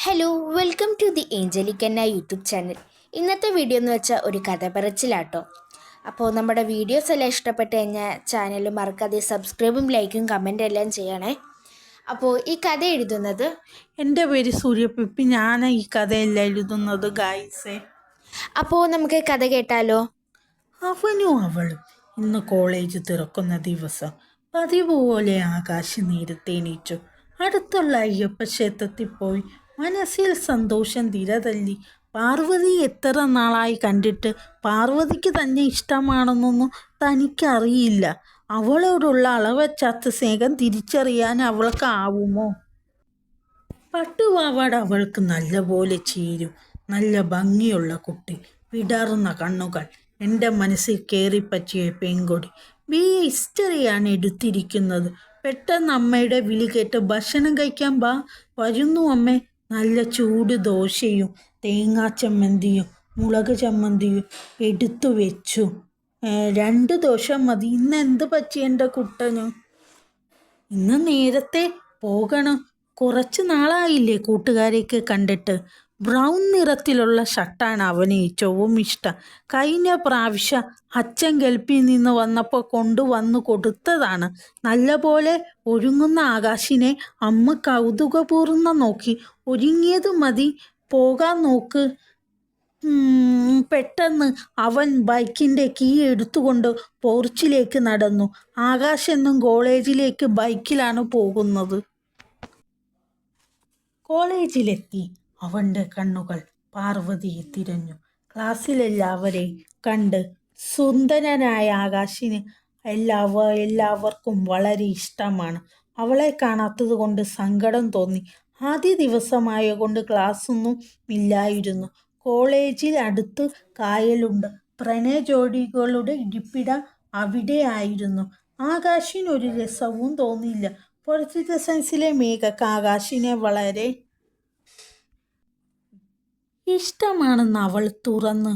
Hello welcome to the ഏഞ്ചലിക്കന്ന YouTube channel. ഇന്നത്തെ video എന്ന് വെച്ചാൽ ഒരു കഥ പറച്ചിലാട്ടോ. അപ്പോൾ നമ്മുടെ വീഡിയോസ് എല്ലാം ഇഷ്ടപ്പെട്ട് കഴിഞ്ഞാൽ ചാനൽ മറക്കാതെ സബ്സ്ക്രൈബും ലൈക്കും കമൻറ്റും എല്ലാം ചെയ്യണേ. അപ്പോൾ ഈ കഥ എഴുതുന്നത് എൻ്റെ പേര് സൂര്യപ്പിപ്പി. ഞാൻ ഈ കഥയെല്ലാം എഴുതുന്നത് ഗായ്സേ. അപ്പോൾ നമുക്ക് കഥ കേട്ടാലോ. അവനും അവളും ഇന്ന് കോളേജ് തുറക്കുന്ന ദിവസം പതിവ് പോലെ ആകാശ് നേരത്തെ എണീച്ചു. അടുത്തുള്ള അയ്യപ്പ ക്ഷേത്രത്തിൽ പോയി മനസ്സിൽ സന്തോഷം തിരതല്ലി. പാർവതി എത്ര നാളായി കണ്ടിട്ട്. പാർവതിക്ക് തന്നെ ഇഷ്ടമാണെന്നൊന്നും തനിക്കറിയില്ല. അവളോടുള്ള അളവച്ചാത്ത സ്നേഹം തിരിച്ചറിയാൻ അവൾക്കാവുമോ? പട്ടുപാവാട അവൾക്ക് നല്ലപോലെ ചേരും. നല്ല ഭംഗിയുള്ള കുട്ടി, വിടർന്ന കണ്ണുകൾ, എൻ്റെ മനസ്സിൽ കയറിപ്പറ്റിയ പെൺകൊടി. ഹിസ്റ്ററിയാണ് എടുത്തിരിക്കുന്നത്. പെട്ടെന്ന് അമ്മയുടെ വിളി കേട്ട് ഭക്ഷണം കഴിക്കാൻ വരുന്നു അമ്മേ. നല്ല ചൂട് ദോശയും തേങ്ങാ ചമ്മന്തിയും മുളക് ചമ്മന്തിയും എടുത്തു വെച്ചു. 2 ദോശ മതി. ഇന്ന് എന്ത് പറ്റി എൻ്റെ കുട്ടന്? ഇന്ന് നേരത്തെ പോകണം. കുറച്ച് നാളായില്ലേ കൂട്ടുകാരെയൊക്കെ കണ്ടിട്ട്. ബ്രൗൺ നിറത്തിലുള്ള ഷർട്ടാണ് അവന് ഏറ്റവും ഇഷ്ടം. കഴിഞ്ഞ പ്രാവശ്യം അച്ഛൻ ഗൾഫിൽ നിന്ന് വന്നപ്പോൾ കൊണ്ടുവന്നു കൊടുത്തതാണ്. നല്ലപോലെ ഒരുങ്ങുന്ന ആകാശിനെ അമ്മ കൗതുകപൂർവ്വം നോക്കി. ഒരുങ്ങിയത് മതി, പോകാൻ നോക്ക്. പെട്ടെന്ന് അവൻ ബൈക്കിൻ്റെ കീ എടുത്തുകൊണ്ട് പോർച്ചിലേക്ക് നടന്നു. ആകാശ് എന്നും കോളേജിലേക്ക് ബൈക്കിലാണ് പോകുന്നത്. കോളേജിലെത്തി അവൻ്റെ കണ്ണുകൾ പാർവതിയെ തിരഞ്ഞു. ക്ലാസ്സിലെല്ലാവരെയും കണ്ട് സുന്ദരനായ ആകാശിന് എല്ലാവർക്കും വളരെ ഇഷ്ടമാണ്. അവളെ കാണാത്തത് കൊണ്ട് സങ്കടം തോന്നി. ആദ്യ ദിവസമായ കൊണ്ട് ക്ലാസ്സൊന്നും ഇല്ലായിരുന്നു. കോളേജിൽ അടുത്ത് കായലുണ്ട്. പ്രണയ ജോഡികളുടെ ഇരിപ്പിടം അവിടെ ആയിരുന്നു. ആകാശിനൊരു രസവും തോന്നിയില്ല. പൊളിറ്റിക്കൽ സയൻസിലെ മേഘക്ക് ആകാശിനെ വളരെ ഇഷ്ടമാണെന്ന് അവൾ തുറന്ന്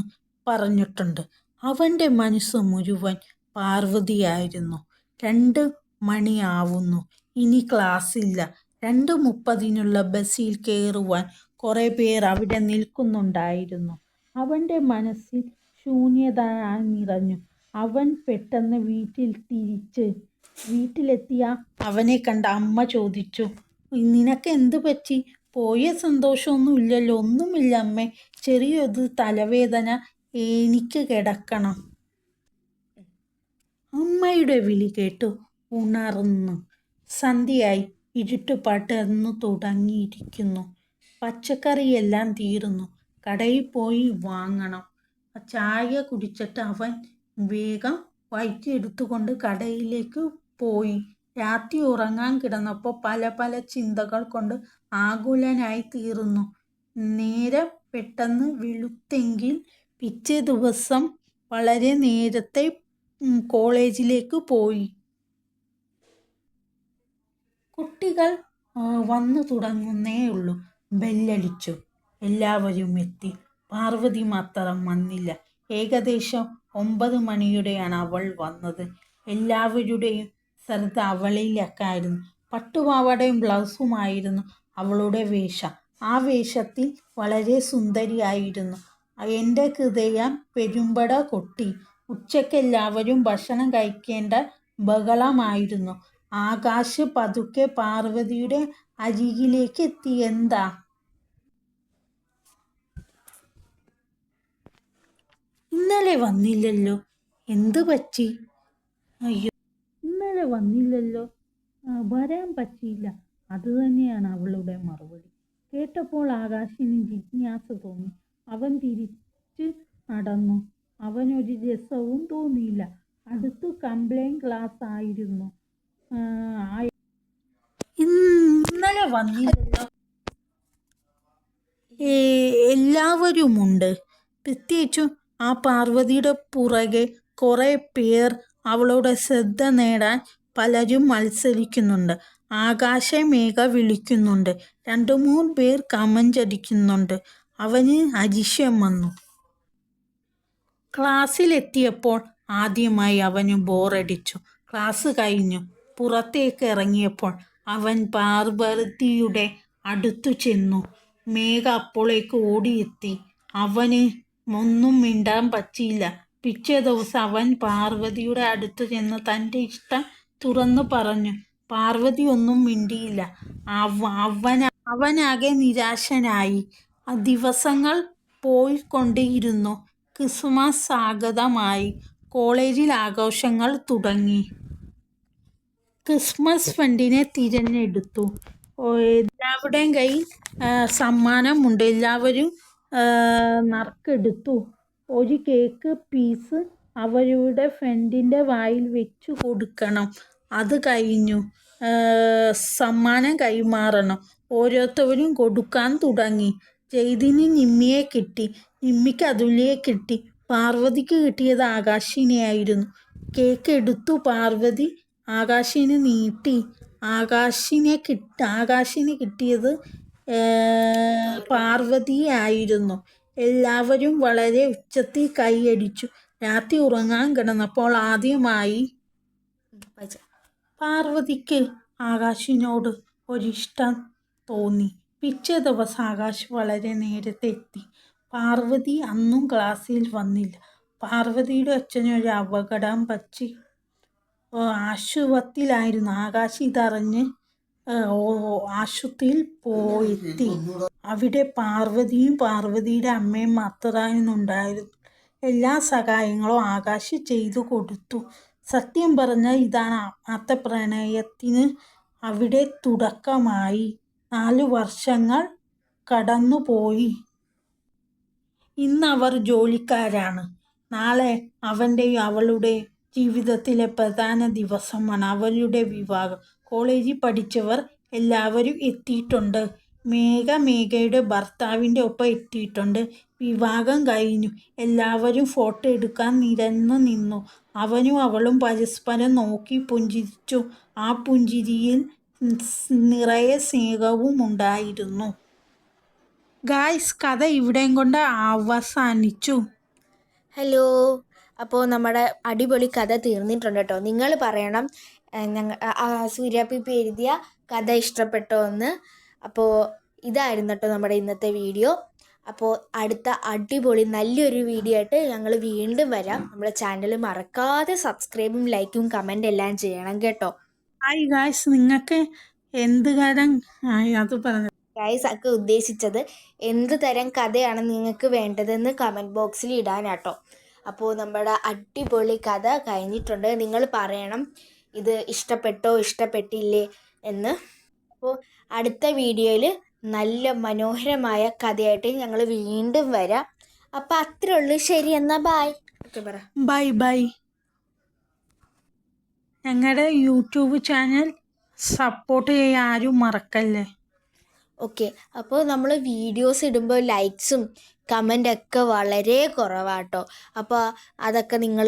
പറഞ്ഞിട്ടുണ്ട്. അവൻ്റെ മനസ്സ് മുഴുവൻ പാർവതിയായിരുന്നു. 2 മണിയാവുന്നു. ഇനി ക്ലാസ്സില്ല. 2:30 ബസ്സിൽ കയറുവാൻ കുറേ പേർ അവിടെ നിൽക്കുന്നുണ്ടായിരുന്നു. അവൻ്റെ മനസ്സിൽ ശൂന്യത നിറഞ്ഞു. അവൻ പെട്ടെന്ന് വീട്ടിലെത്തിയ അവനെ കണ്ട അമ്മ ചോദിച്ചു, നിനക്ക് എന്ത് പറ്റി? പോയ സന്തോഷമൊന്നും ഇല്ലല്ലോ. ഒന്നുമില്ല അമ്മേ, ചെറിയൊരു തലവേദന, എനിക്ക് കിടക്കണം. അമ്മയുടെ വിളി കേട്ടു ഉണർന്നു. സന്ധ്യയായി. ഇരുട്ട് പടർന്നു തുടങ്ങിയിരിക്കുന്നു. പച്ചക്കറിയെല്ലാം തീർന്നു. കടയിൽ പോയി വാങ്ങണം. ചായ കുടിച്ചിട്ട് അവൻ വേഗം വൈറ്റ് എടുത്തുകൊണ്ട് കടയിലേക്ക് പോയി. രാത്രി ഉറങ്ങാൻ കിടന്നപ്പോൾ പല ചിന്തകൾ കൊണ്ട് ആകുലനായി തീർന്നു. നേരം പെട്ടെന്ന് വെളുത്തെങ്കിൽ പിറ്റേ ദിവസം വളരെ നേരത്തെ കോളേജിലേക്ക് പോയി. കുട്ടികൾ വന്നു തുടങ്ങുന്നേ ഉള്ളൂ. ബെല്ലടിച്ചു. എല്ലാവരും എത്തി. പാർവതി മാത്രം വന്നില്ല. ഏകദേശം 9 മണിയോടെയാണ് അവൾ വന്നത്. എല്ലാവരുടെയും ശ്രദ്ധ അവളിലേക്കായിരുന്നു. പട്ടുപാവാടയും ബ്ലൗസുമായിരുന്നു അവളുടെ വേഷം. ആ വേഷത്തിൽ വളരെ സുന്ദരിയായിരുന്നു. എൻ്റെ ഹൃദയം പെരുമ്പട കൊട്ടി. ഉച്ചയ്ക്ക് എല്ലാവരും ഭക്ഷണം കഴിക്കേണ്ട ബഹളമായിരുന്നു. ആകാശ് പതുക്കെ പാർവതിയുടെ അരികിലേക്ക് എത്തി. എന്താ? ഇന്നലെ വന്നില്ലല്ലോ. എന്തു പറ്റി? അയ്യോ, ഇന്നലെ വന്നില്ലല്ലോ. വരാൻ പറ്റിയില്ല. അതുതന്നെയാണ് അവളുടെ മറുപടി. കേട്ടപ്പോൾ ആകാശിന് ജിജ്ഞാസ തോന്നി. അവൻ തിരിച്ച് നടന്നു. അവനൊരു രസവും തോന്നിയില്ല. അടുത്ത് കംപ്ലൈൻറ്റ് ക്ലാസ് ആയിരുന്നു. ഇന്നലെ വന്നില്ലല്ലോ. എല്ലാവരുമുണ്ട്. പ്രത്യേകിച്ചും ആ പാർവതിയുടെ പുറകെ കുറേ പേർ. അവളുടെ ശ്രദ്ധ നേടാൻ പലരും മത്സരിക്കുന്നുണ്ട്. മേഘ വിളിക്കുന്നുണ്ട്. 2-3 പേർ കമന്റ് അടിക്കുന്നുണ്ട്. അവന് അരിശം വന്നു. ക്ലാസ്സിലെത്തിയപ്പോൾ ആദ്യമായി അവന് ബോറടിച്ചു. ക്ലാസ് കഴിഞ്ഞു പുറത്തേക്ക് ഇറങ്ങിയപ്പോൾ അവൻ പാർവതിയുടെ അടുത്തു ചെന്നു. മേഘ അപ്പോഴേക്ക് ഓടിയെത്തി. അവന് ഒന്നും മിണ്ടാൻ പറ്റിയില്ല. പിറ്റേ ദിവസം അവൻ പാർവതിയുടെ അടുത്ത് ചെന്ന് തൻ്റെ ഇഷ്ടം തുറന്നു പറഞ്ഞു. പാർവതി ഒന്നും മിണ്ടിയില്ല. അവനാകെ നിരാശനായി. ദിവസങ്ങൾ പോയിക്കൊണ്ടേയിരുന്നു. ക്രിസ്മസ് ആഗതമായി. കോളേജിൽ ആഘോഷങ്ങൾ തുടങ്ങി. ക്രിസ്മസ് ഫ്രണ്ടിനെ തിരഞ്ഞെടുത്തു. എല്ലാവരുടെയും കയ്യിൽ സമ്മാനമുണ്ട്. എല്ലാവരും നറുക്കെടുത്തു. ഒരു കേക്ക് പീസ് അവരുടെ ഫ്രണ്ടിൻ്റെ വായിൽ വെച്ചു കൊടുക്കണം. അത് കഴിഞ്ഞു. സമ്മാനം കൈമാറണം. ഓരോരുത്തരും കൊടുക്കാൻ തുടങ്ങി. ജെയ്ദിന് നിമ്മിയെ കിട്ടി. നിമ്മിക്ക് അതുല്യയെ കിട്ടി. പാർവതിക്ക് കിട്ടിയത് ആകാശിനെയായിരുന്നു. കേക്ക് എടുത്തു പാർവതി ആകാശിന് നീട്ടി. ആകാശിന് കിട്ടിയത് പാർവതിയായിരുന്നു. എല്ലാവരും വളരെ ഉച്ചത്തിൽ കൈയടിച്ചു. രാത്രി ഉറങ്ങാൻ കിടന്നപ്പോൾ ആദ്യമായി പാർവതിക്ക് ആകാശിനോട് ഒരിഷ്ടം തോന്നി. പിറ്റേ ദിവസം ആകാശ് വളരെ നേരത്തെ എത്തി. പാർവതി അന്നും ക്ലാസ്സിൽ വന്നില്ല. പാർവതിയുടെ അച്ഛന് ഒരു അപകടം പറ്റി ആശുപത്രിയിലായിരുന്നു. ആകാശ് ഇതറിഞ്ഞ് ആശുപത്രിയിൽ പോയെത്തി. അവിടെ പാർവതിയും പാർവതിയുടെ അമ്മയും മാത്രമായിരുന്നുണ്ടായിരുന്നു. എല്ലാ സഹായങ്ങളും ആകാശ് ചെയ്തു കൊടുത്തു. സത്യം പറഞ്ഞാൽ ഇതാണ് ആദ്യത്തെ പ്രണയത്തിന് അവിടെ തുടക്കമായി. 4 വർഷങ്ങൾ കടന്നുപോയി. ഇന്നവർ ജോലിക്കാരാണ്. നാളെ അവൻ്റെയും അവളുടെയും ജീവിതത്തിലെ പ്രധാന ദിവസമാണ് അവരുടെ വിവാഹം. കോളേജിൽ പഠിച്ചവർ എല്ലാവരും എത്തിയിട്ടുണ്ട്. മേഘയുടെ ഭർത്താവിൻ്റെ ഒപ്പം എത്തിയിട്ടുണ്ട്. വിവാഹം കഴിഞ്ഞു. എല്ലാവരും ഫോട്ടോ എടുക്കാൻ നിരന്നു നിന്നു. അവനും അവളും പരസ്പരം നോക്കി പുഞ്ചിരിച്ചു. ആ പുഞ്ചിരിയിൽ നിറയെ സ്നേഹവും ഉണ്ടായിരുന്നു. ഗായ്സ്, കഥ ഇവിടെയും കൊണ്ട് അവസാനിച്ചു. ഹലോ, അപ്പോൾ നമ്മുടെ അടിപൊളി കഥ തീർന്നിട്ടുണ്ട് കേട്ടോ. നിങ്ങൾ പറയണം സൂര്യാപ്പിപ്പി എഴുതിയ കഥ ഇഷ്ടപ്പെട്ടോ എന്ന്. അപ്പോൾ ഇതായിരുന്നു കേട്ടോ നമ്മുടെ ഇന്നത്തെ വീഡിയോ. അപ്പോൾ അടുത്ത അടിപൊളി നല്ലൊരു വീഡിയോ ആയിട്ട് ഞങ്ങൾ വീണ്ടും വരാം. നമ്മുടെ ചാനൽ മറക്കാതെ സബ്സ്ക്രൈബും ലൈക്കും കമൻ്റ് എല്ലാം ചെയ്യണം കേട്ടോ. ഹായ് ഗായ്സ്, നിങ്ങൾക്ക് എന്ത് കാര്യം അത് പറഞ്ഞു ഗൈസ് ഒക്കെ ഉദ്ദേശിച്ചത് എന്ത് തരം കഥയാണ് നിങ്ങൾക്ക് വേണ്ടതെന്ന് കമൻറ്റ് ബോക്സിൽ ഇടാനാട്ടോ. അപ്പോൾ നമ്മുടെ അടിപൊളി കഥ കഴിഞ്ഞിട്ടുണ്ട്. നിങ്ങൾ പറയണം ഇത് ഇഷ്ടപ്പെട്ടോ ഇഷ്ടപ്പെട്ടില്ലേ എന്ന്. അപ്പോൾ അടുത്ത വീഡിയോയിൽ നല്ല മനോഹരമായ കഥയായിട്ട് ഞങ്ങൾ വീണ്ടും വരാം. അപ്പോൾ അത്രേ ഉള്ളൂ. ശരി, എന്നാൽ ബായ്. ഓക്കെ, പറ ബൈ ബൈ. ഞങ്ങളുടെ യൂട്യൂബ് ചാനൽ സപ്പോർട്ട് ചെയ്യാൻ ആരും മറക്കല്ലേ. ഓക്കെ, അപ്പോൾ നമ്മൾ വീഡിയോസ് ഇടുമ്പോൾ ലൈക്സും കമൻ്റൊക്കെ വളരെ കുറവാട്ടോ. അപ്പോൾ അതൊക്കെ നിങ്ങൾ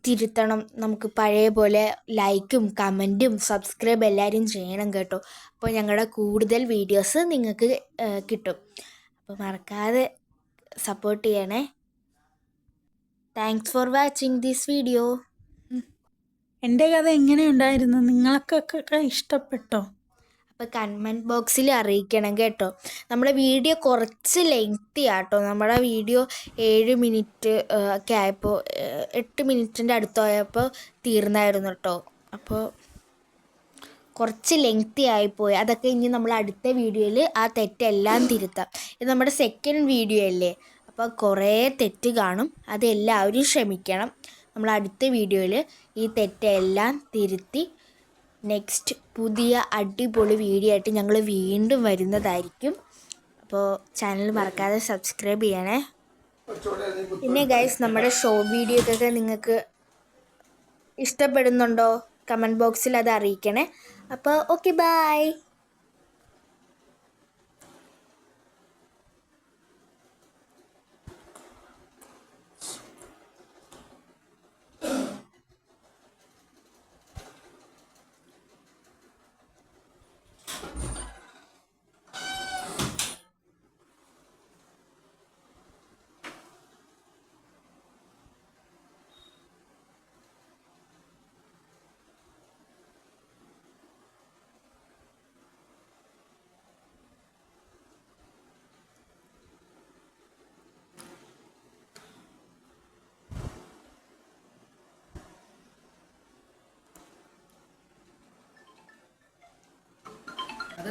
തിരുത്തണം. നമുക്ക് പഴയ പോലെ ലൈക്കും കമൻറ്റും സബ്സ്ക്രൈബ് എല്ലാവരും ചെയ്യണം കേട്ടോ. അപ്പോൾ ഞങ്ങളുടെ കൂടുതൽ വീഡിയോസ് നിങ്ങൾക്ക് കിട്ടും. അപ്പോൾ മറക്കാതെ സപ്പോർട്ട് ചെയ്യണേ. Thanks for watching this video. എൻ്റെ കഥ എങ്ങനെയുണ്ടായിരുന്നു? നിങ്ങൾക്കൊക്കെ ഇഷ്ടപ്പെട്ടോ? അപ്പോൾ കമൻറ്റ് ബോക്സിൽ അറിയിക്കണം കേട്ടോ. നമ്മുടെ വീഡിയോ കുറച്ച് ലെങ്തി ആട്ടോ. നമ്മുടെ വീഡിയോ 7 മിനിറ്റ് ഒക്കെ ആയപ്പോൾ 8 മിനിറ്റിൻ്റെ അടുത്തായപ്പോൾ തീർന്നായിരുന്നു കേട്ടോ. അപ്പോൾ കുറച്ച് ലെങ്തി ആയിപ്പോയി. അതൊക്കെ ഇനി നമ്മൾ അടുത്ത വീഡിയോയിൽ ആ തെറ്റെല്ലാം തിരുത്താം. ഇത് നമ്മുടെ സെക്കൻഡ് വീഡിയോ അല്ലേ, അപ്പോൾ കുറേ തെറ്റ് കാണും. അതെല്ലാവരും ക്ഷമിക്കണം. നമ്മൾ അടുത്ത വീഡിയോയിൽ ഈ തെറ്റെല്ലാം തിരുത്തി നെക്സ്റ്റ് പുതിയ അടിപൊളി വീഡിയോ ആയിട്ട് ഞങ്ങൾ വീണ്ടും വരുന്നതായിരിക്കും. അപ്പോൾ ചാനൽ മറക്കാതെ സബ്സ്ക്രൈബ് ചെയ്യണേ. പിന്നെ ഗൈസ്, നമ്മുടെ ഷോർട്ട് വീഡിയോക്കൊക്കെ നിങ്ങൾക്ക് ഇഷ്ടപ്പെടുന്നുണ്ടോ? കമൻറ്റ് ബോക്സിൽ അത് അറിയിക്കണേ. അപ്പോൾ ഓക്കെ, ബൈ.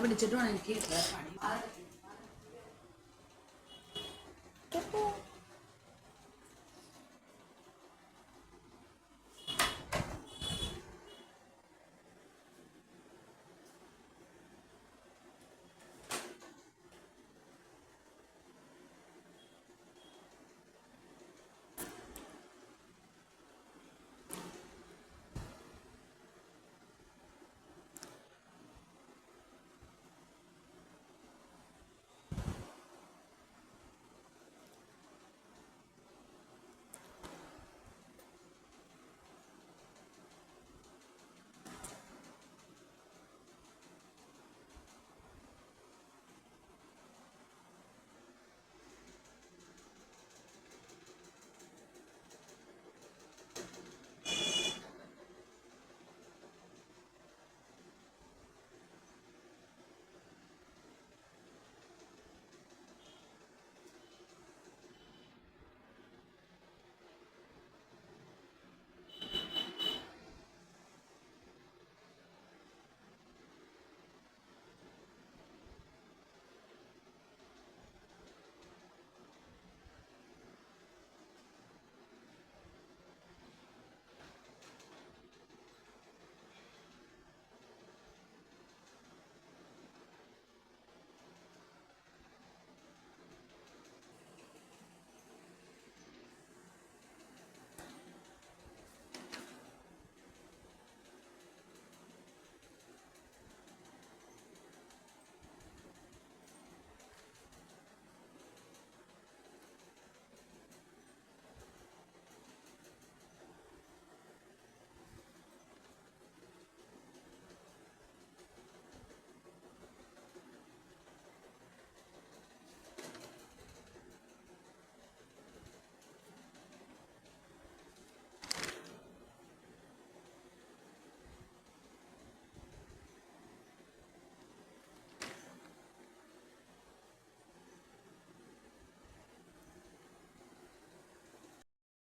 പിടിച്ചിട്ട് വേണം എനിക്ക് ഓക്കേ, പോ.